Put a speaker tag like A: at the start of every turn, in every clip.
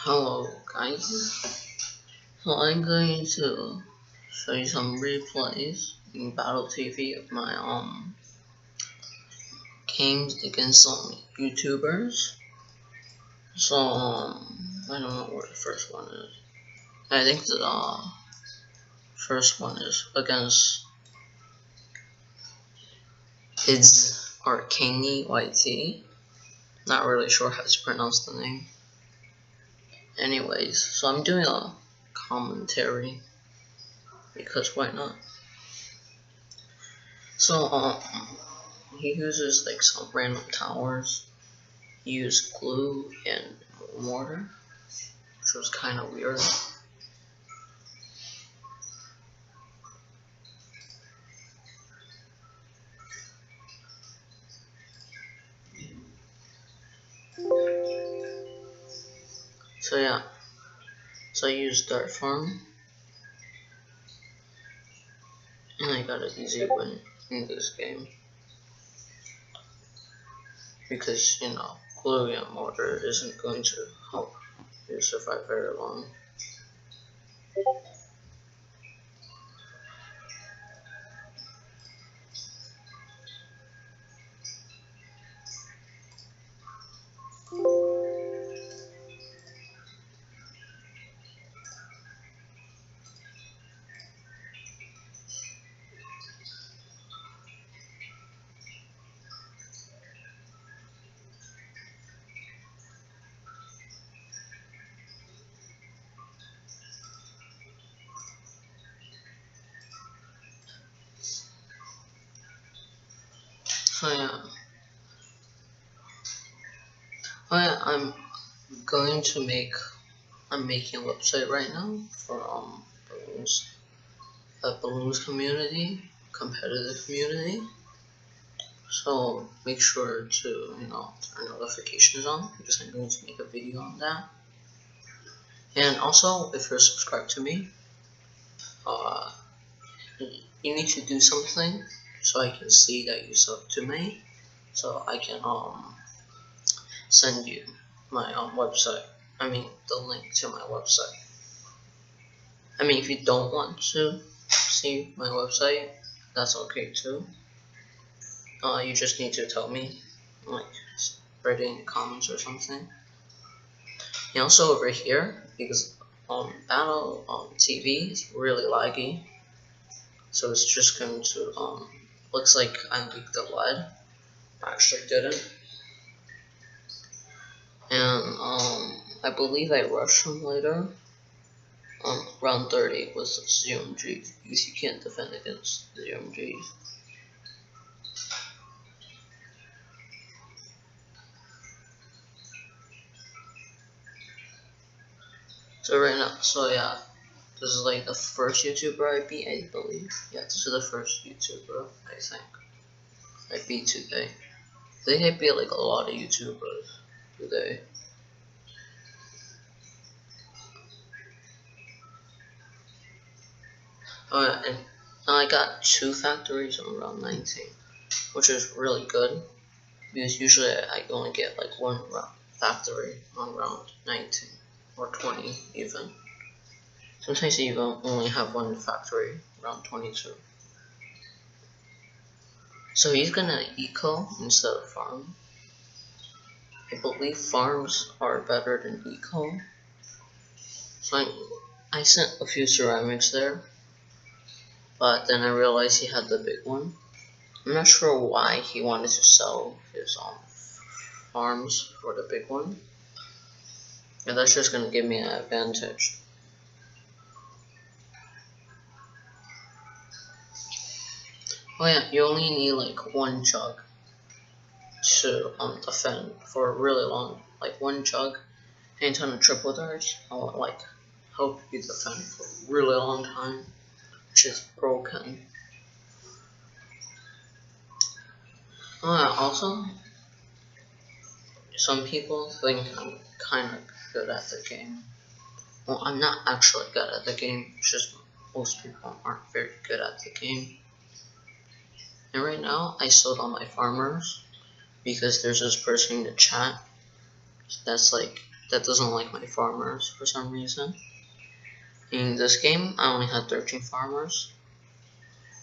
A: Hello guys, so I'm going to show you some replays in Battle TV of my games against some YouTubers. So I don't know where the first one is. I think the first one is against his ArtKingYT. Not really sure how to pronounce the name. Anyways, so I'm doing a commentary because why not? So he uses like some random towers. He used glue and mortar, which was kind of weird. So yeah, so I used dirt farm, and I got an easy win in this game. Because, you know, glue and mortar isn't going to help you survive very long. So yeah, I'm going to I'm making a website right now for balloons, a balloons community, competitive community. So make sure to, you know, turn notifications on because I'm going to make a video on that. And also, if you're subscribed to me, you need to do something so I can see that you sub to me, so I can send you my website. I mean the link to my website. I mean if you don't want to see my website, that's okay too. You just need to tell me, like write it in the comments or something. And also over here, because Battle TV is really laggy, so it's just going to looks like I leaked the lead. I actually didn't. And I believe I rushed him later on round 30 with ZMG because you can't defend against ZMGs. So right now, so yeah, this is like the first YouTuber I beat, I believe. Yeah, this is the first YouTuber, I think, I beat today. I think I beat like a lot of YouTubers today. Oh yeah, and I got 2 factories on round 19, which is really good, because usually I only get like 1 factory on round 19, or 20 even. Sometimes you only have 1 factory around 22. So he's gonna eco instead of farm. I believe farms are better than eco. So I sent a few ceramics there, but then I realized he had the big one. I'm not sure why he wanted to sell his farms for the big one. And that's just gonna give me an advantage. Oh yeah, you only need like 1 jug to defend for a really long, like 1 jug, and a ton of triple darts. I will like help you defend for a really long time, which is broken. Oh yeah, also, some people think I'm kind of good at the game. Well, I'm not actually good at the game, it's just most people aren't very good at the game. And right now, I sold all my farmers because there's this person in the chat that's like that doesn't like my farmers for some reason. In this game, I only had 13 farmers.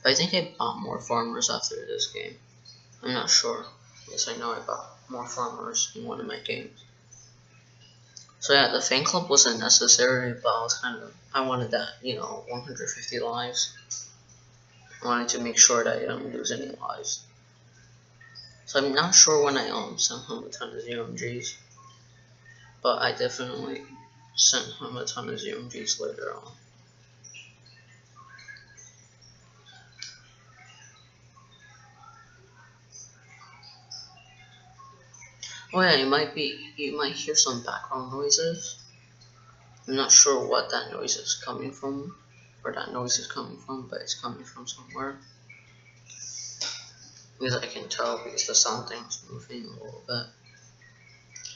A: I think I bought more farmers after this game. I'm not sure. Yes, I know I bought more farmers in one of my games. So yeah, the fan club wasn't necessary, but I wanted that, 150 lives. I wanted to make sure that I don't lose any lives. So I'm not sure when I sent home a ton of ZMGs, but I definitely sent home a ton of ZMGs later on. Oh yeah, you might hear some background noises. I'm not sure what that noise is coming from, but it's coming from somewhere. Because I can tell because the sound thing's moving a little bit.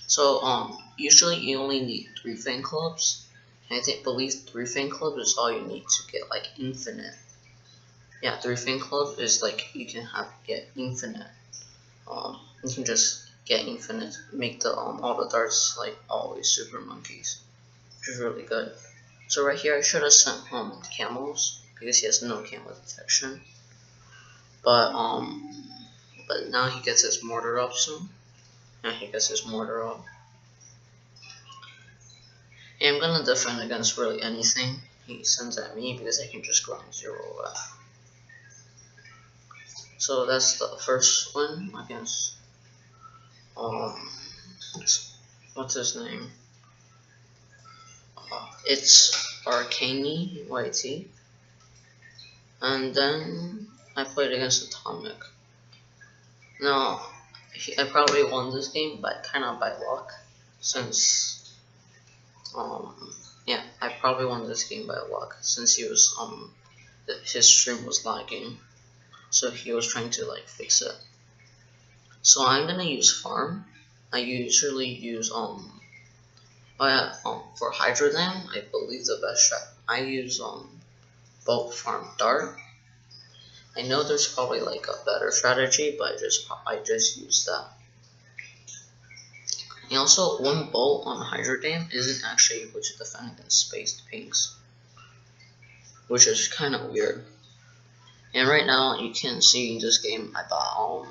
A: So usually you only need 3 fan clubs. And I believe 3 fan clubs is all you need to get like infinite. Yeah, 3 fan clubs is like you can get infinite. You can just get infinite, make the all the darts like always super monkeys, which is really good. So right here I should have sent home camels because he has no camel detection. But now he gets his mortar up soon. Now he gets his mortar up. And I'm gonna defend against really anything he sends at me because I can just ground 0 away. So that's the first one against what's his name? It's ArtKingYT. And then I played against Atomic. Now I probably won this game, but kind of by luck, since yeah, I probably won this game by luck since he was his stream was lagging, so he was trying to like fix it. So I'm gonna use farm. I usually use for Hydro Dam, I believe the best strat. I use bulk farm dart. I know there's probably like a better strategy, but I just use that. And also, one bolt on Hydro Dam isn't actually able to defend against spaced pinks, which is kind of weird. And right now, you can see in this game, I bought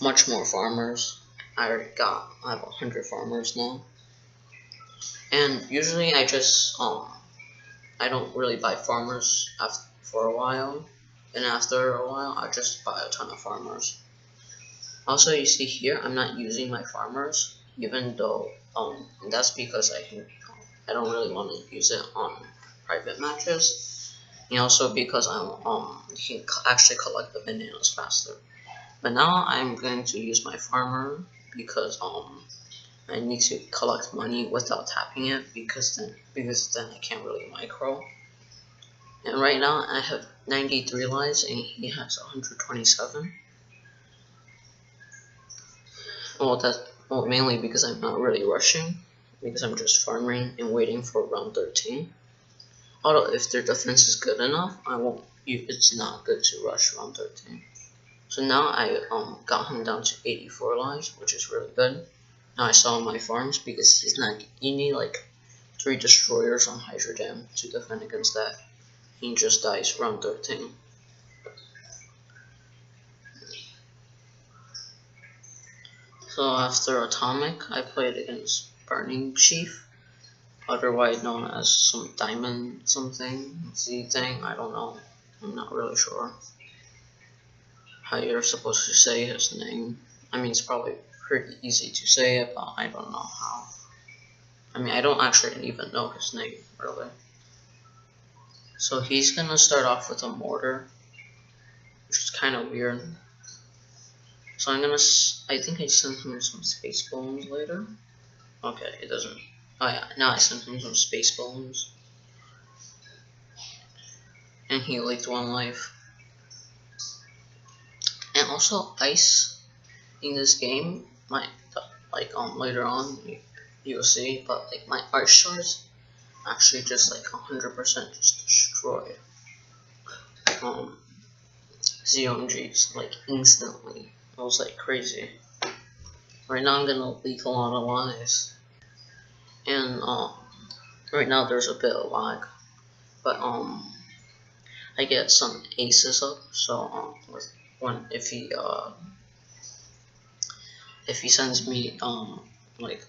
A: much more farmers. I have 100 farmers now. And usually, I just I don't really buy farmers for a while, and after a while, I just buy a ton of farmers. Also, you see here, I'm not using my farmers, even though that's because I don't really want to use it on private matches, and also because you can actually collect the bananas faster. But now I'm going to use my farmer because I need to collect money without tapping it because then I can't really micro. And right now I have 93 lives and he has 127. Well, mainly because I'm not really rushing, because I'm just farming and waiting for round 13. Although if their defense is good enough, it's not good to rush round 13. So now I got him down to 84 lives, which is really good. Now I saw my farms because you need like 3 destroyers on Hydro Dam to defend against that. He just dies round 13. So after Atomic, I played against BurningChief, otherwise known as some diamond something, Z thing, I don't know, I'm not really sure how you're supposed to say his name. I mean, it's probably pretty easy to say it, but I don't know how. I mean, I don't actually even know his name, really. So he's gonna start off with a mortar, which is kind of weird. So I think I sent him some space bones later. Okay, it doesn't. Oh yeah, now I sent him some space bones. And he leaked 1 life. And also ice in this game, later on you'll see, but like my art shards actually just like 100% just destroy ZMGs like instantly. It was like crazy. Right now I'm gonna leak a lot of lives. and right now there's a bit of lag, but I get some aces up, so if he sends me like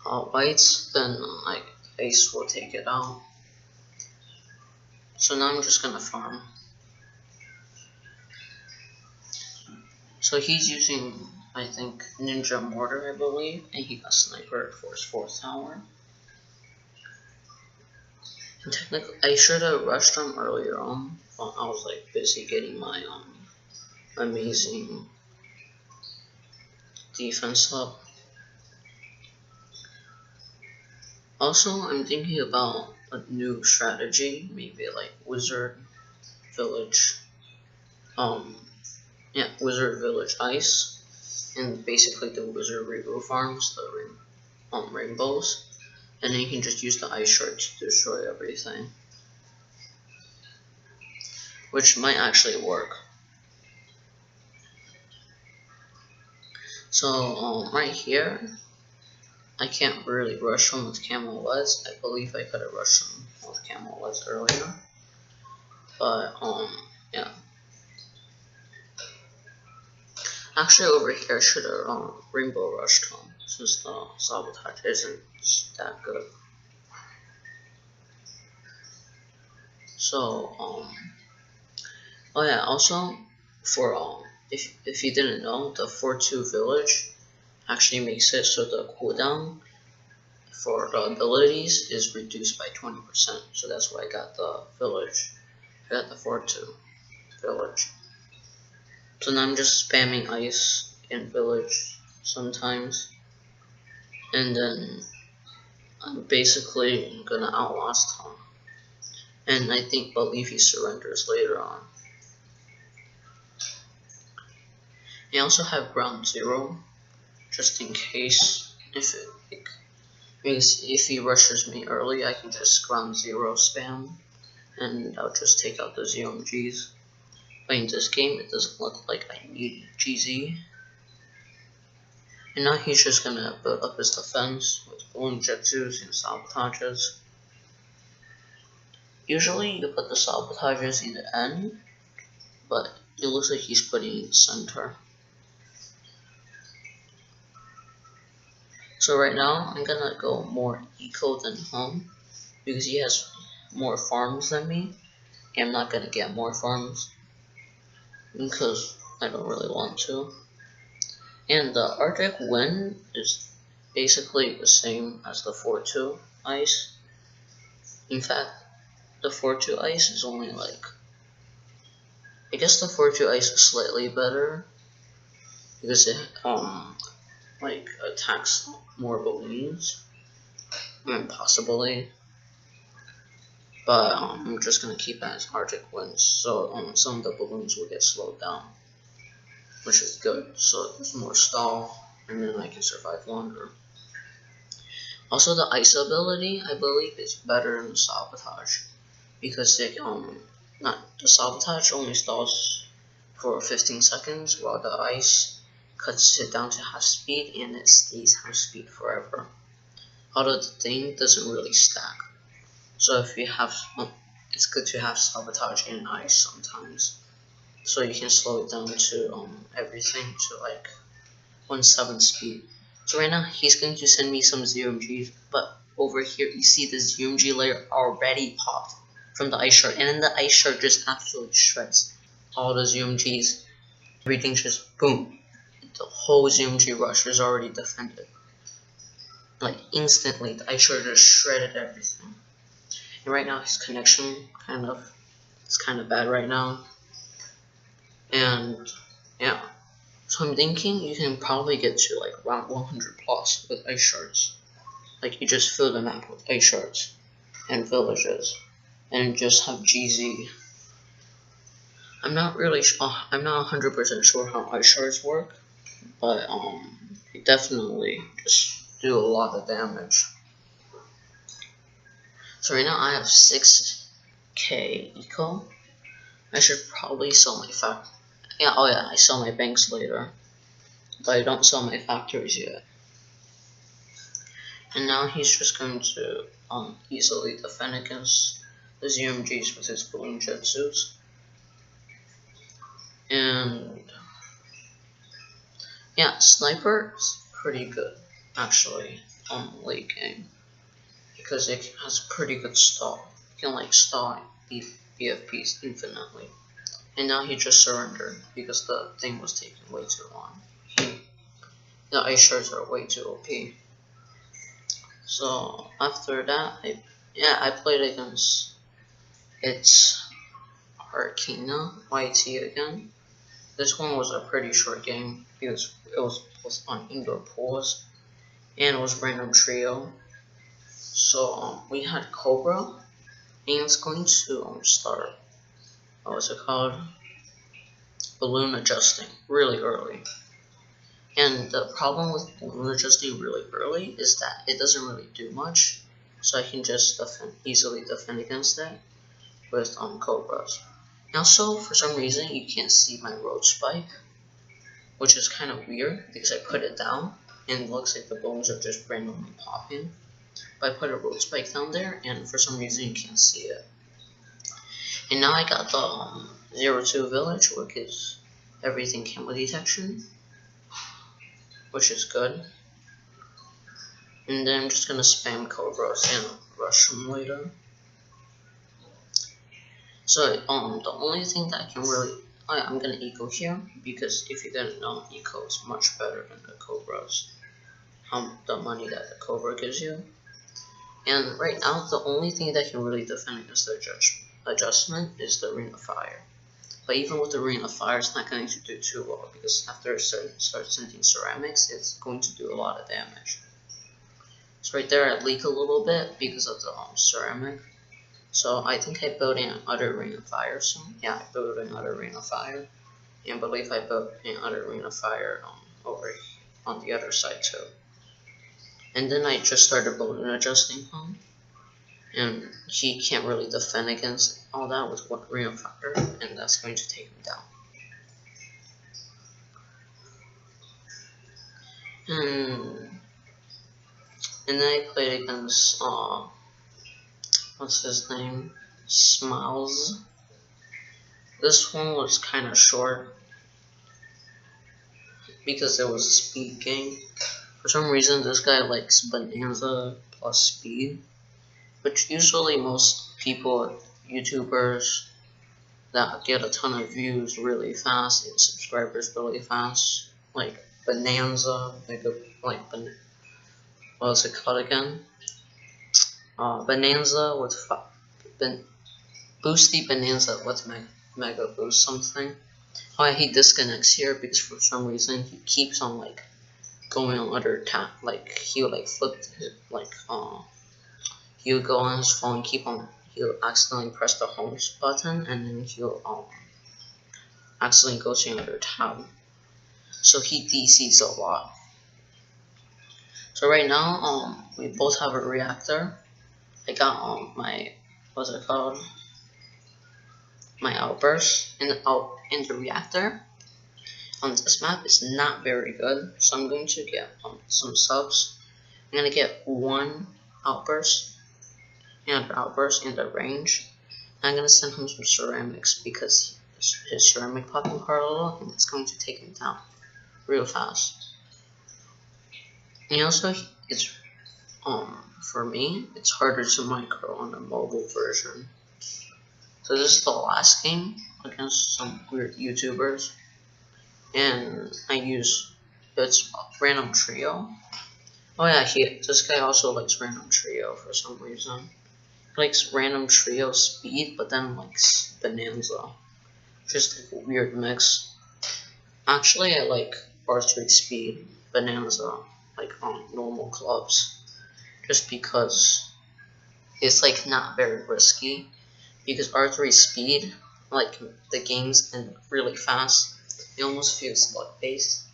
A: uh, whites, then like ace will take it out. So now I'm just gonna farm. So he's using, I think, Ninja Mortar, I believe, and he got Sniper for his 4th tower. And technically, I should have rushed him earlier on, but I was like busy getting my amazing defense up. Also, I'm thinking about a new strategy, maybe like Wizard Village, yeah, Wizard Village Ice, and basically the Wizard Rainbow farms the rainbows, and then you can just use the ice shard to destroy everything, which might actually work. So right here, I can't really rush him with Camel Leads. I believe I could have rushed him with Camel Leads earlier, but yeah. Actually, over here I should have Rainbow Rushed him, since the Sabotage isn't that good. So oh yeah, also for if you didn't know, the 4-2 village actually makes it so the cooldown for the abilities is reduced by 20%. So that's why I got the village. I got the 4-2 village. So now I'm just spamming ice in village sometimes, and then I'm basically gonna outlast him. And I believe he surrenders later on. I also have ground 0, just in case because if he rushes me early, I can just ground 0 spam, and I'll just take out the ZMGs. But in this game, it doesn't look like I need GZ. And now he's just gonna build up his defense with balloon jetsus and sabotages. Usually you put the sabotages in the end, but it looks like he's putting it in the center. So right now I'm gonna go more eco than home, because he has more farms than me, and I'm not gonna get more farms because I don't really want to. And the Arctic Wind is basically the same as the 4-2 ice. In fact, the 4-2 ice is only like, I guess the 4-2 ice is slightly better because it like attacks more balloons, possibly. But I'm just gonna keep that as Arctic Winds, so some of the balloons will get slowed down, which is good. So there's more stall, and then I can survive longer. Also, the ice ability, I believe, is better than the sabotage, because it the sabotage only stalls for 15 seconds, while the ice cuts it down to half speed, and it stays half speed forever. Although the thing doesn't really stack, so if you have, it's good to have sabotage and ice sometimes, so you can slow it down to everything to like 1/7 speed. So right now he's going to send me some ZMGs, but over here you see the ZMG layer already popped from the ice shard, and then the ice shard just absolutely shreds all the ZMGs. Everything just boom. The whole ZMG rush is already defended. Like instantly, the ice shard just shredded everything. And right now his connection is kind of bad right now. And yeah. So I'm thinking you can probably get to like around 100 plus with ice shards. Like you just fill the map with ice shards and villages, and just have GZ. I'm not 100% sure how ice shards work, but they definitely just do a lot of damage. So right now I have 6k eco. I should probably sell my I sell my banks later, but I don't sell my factories yet. And now he's just going to easily defend against the ZMGs with his balloon jutsus. And yeah, Sniper is pretty good actually on the late game because it has pretty good stall. You can like stall BFPs infinitely. And now he just surrendered because the thing was taking way too long. The ice shards are way too OP. So after that, I played against it's ArtKingYT again. This one was a pretty short game because it was on indoor pools and it was random trio. So we had Cobra and it's going to start. What was it called? Balloon adjusting really early. And the problem with balloon adjusting really early is that it doesn't really do much, so I can just easily defend against it with Cobras. And also, for some reason, you can't see my road spike, which is kind of weird because I put it down and it looks like the balloons are just randomly popping. But I put a road spike down there, and for some reason, you can't see it. And now I got the 02 village, which is everything camera detection, which is good. And then I'm just gonna spam Cobras and rush them later. So the only thing that I can really, I'm gonna eco here because if you didn't know, eco is much better than the Cobras. The money that the Cobra gives you. And right now, the only thing that can really defend against the adjustment is the Ring of Fire. But even with the Ring of Fire, it's not going to do too well because after it starts sending ceramics, it's going to do a lot of damage. So right there, I leak a little bit because of the ceramic. So I think I built an other Ring of Fire soon. Yeah, I built another Ring of Fire. And I believe I built another Ring of Fire over on the other side too. And then I just started balloon adjusting him. And he can't really defend against all that with one Ring of Fire, and that's going to take him down. And then I played against what's his name? Smiles. This one was kind of short because it was a speed game. For some reason, this guy likes Bonanza plus speed, which usually most people, YouTubers that get a ton of views really fast and subscribers really fast, like Bonanza, what was it called again? Bonanza with Boosty Bonanza with Mega Boost something. Oh, yeah, he disconnects here because for some reason he keeps on like going on other tab, like he'll like flip like he'll go on his phone, he'll accidentally press the home button and then he'll accidentally go to another tab. So he DCs a lot. So right now we both have a reactor. I got my what's it called? My outburst in the reactor on this map is not very good, so I'm going to get some subs. I'm gonna get one outburst, another outburst in the range. I'm gonna send him some ceramics because his ceramic popping hard a little, and it's going to take him down real fast. And also, it's for me, it's harder to micro on the mobile version. So this is the last game against some weird YouTubers, and it's random trio. Oh yeah, this guy also likes random trio for some reason. He likes random trio speed, but then likes Bonanza. Just like a weird mix. Actually, I like R3 speed, Bonanza, like on normal clubs, just because it's like not very risky. Because R3 speed, like the games end really fast, it almost feels luck based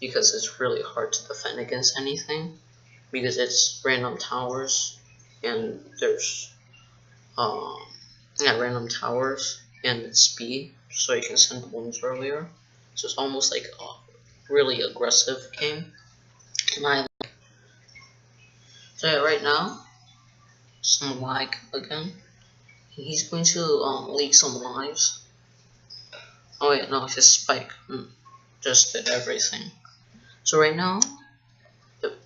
A: because it's really hard to defend against anything because it's random towers and there's random towers and it's speed, so you can send balloons earlier. So it's almost like a really aggressive game. And So yeah, right now, some lag again. He's going to leak some lives. Oh wait, no, his spike just did everything. So right now,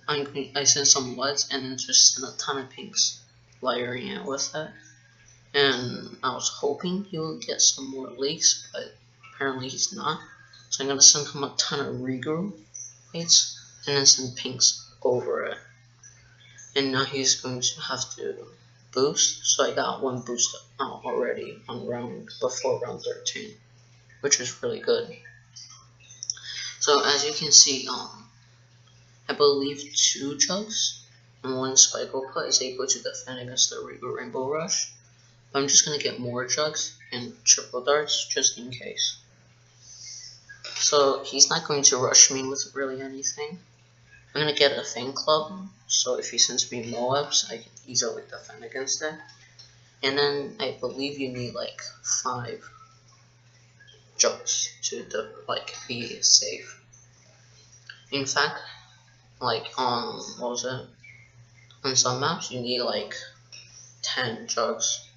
A: I sent some reds and then just sent a ton of pinks, layering it with it. And I was hoping he would get some more leaks, but apparently he's not. So I'm gonna send him a ton of regrow weights and then some pinks over it. And now he's going to have to boost. So I got one boost out already on before round 13, which is really good. So as you can see, I believe 2 jugs and 1 spike output is able to defend against the Regal Rainbow Rush. But I'm just gonna get more jugs and triple darts just in case. So he's not going to rush me with really anything. I'm gonna get a Fang Club, so if he sends me Moabs, I can easily defend against it. And then I believe you need like 5 jugs to be safe. In fact, like on what was it? On some maps you need like 10 jugs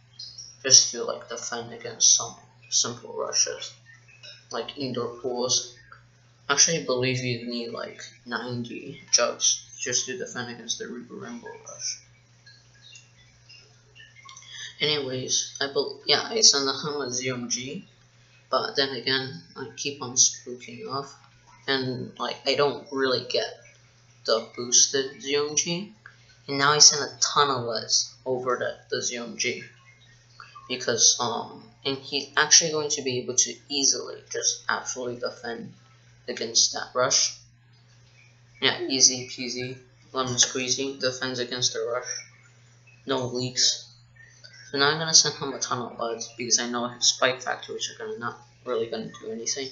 A: just to like defend against some simple rushes, like indoor pools. Actually, I believe you need like 90 jugs just to defend against the Reaper Rainbow Rush. Anyways, I sent him a ZMG, but then again, I keep on spooking off, and like I don't really get the boosted ZMG, and now I sent a ton of LEDs over the ZMG, because and he's actually going to be able to easily just absolutely defend against that rush. Yeah, easy peasy, lemon squeezy, defends against the rush, no leaks. So now I'm gonna send him a ton of LEDs because I know his spike factories are not really gonna do anything,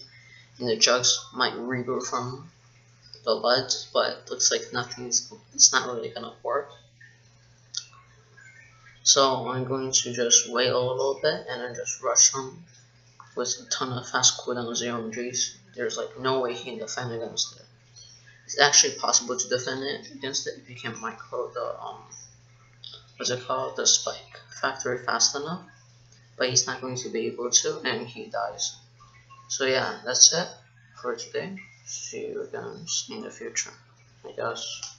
A: and the jugs might reboot from the LEDs, but it looks like it's not really gonna work. So I'm going to just wait a little bit and then just rush him with a ton of fast cooldown ZMGs. There's like no way he can defend against it. It's actually possible to defend it against it if you can micro the the spike factory fast enough, but he's not going to be able to, and he dies. So yeah, that's it for today. See you again in the future, I guess.